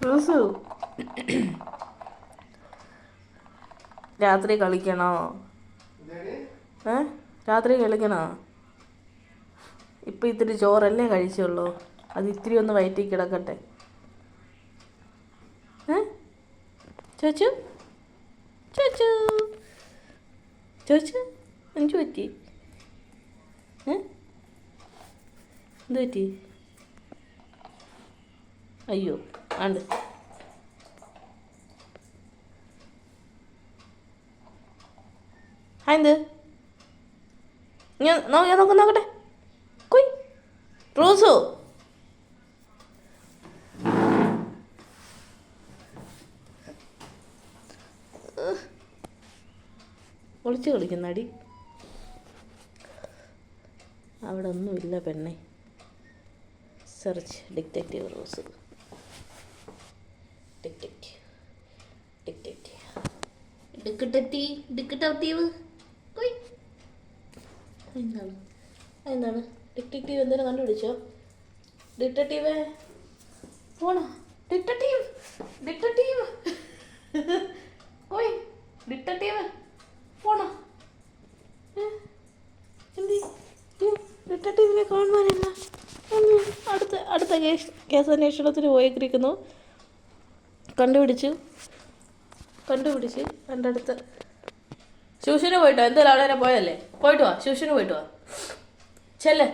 റോസു രാത്രി കളിക്കണോ? രാത്രി കളിക്കണോ? ഇപ്പം ഇത്തിരി ചോറല്ലേ കഴിച്ചുള്ളൂ, അത് ഇത്തിരി ഒന്ന് വയറ്റി കിടക്കട്ടെ. ചോച്ചു ചോച്ചു ചോച്ചു എന്ത് പറ്റി? എന്ത് പറ്റി? അയ്യോ ആണ്ട് എന്ത് ഞാൻ നോക്കട്ടെ. കുയ് റോസു ഒളിച്ച് കളിക്കുന്നടി. അവിടെ ഒന്നുമില്ല പെണ്ണെ. Search detective rose. ഡിറ്റക്റ്റീവ് എന്താണ് ഡിറ്റക്റ്റീവ്? എന്തെങ്കിലും കണ്ടുപിടിച്ചോ? ഡിറ്റക്റ്റീവേ പോണോ? ഡിറ്റക്റ്റീവ് ഓയ് ഡിറ്റക്റ്റീവ് പോണോ? ഡിറ്റക്റ്റീവിനെ കാണുവാനില്ല. അടുത്ത കേസ് അന്വേഷണത്തിന് പോയിരിക്കുന്നു. കണ്ടുപിടിച്ച് എൻ്റെ അടുത്ത് ട്യൂഷന് പോയിട്ടോ? എന്തായാലും അവിടെ വരെ പോയതല്ലേ, പോയിട്ട് വാ. ട്യൂഷന് പോയിട്ട് വാ. ചെല്ലേ.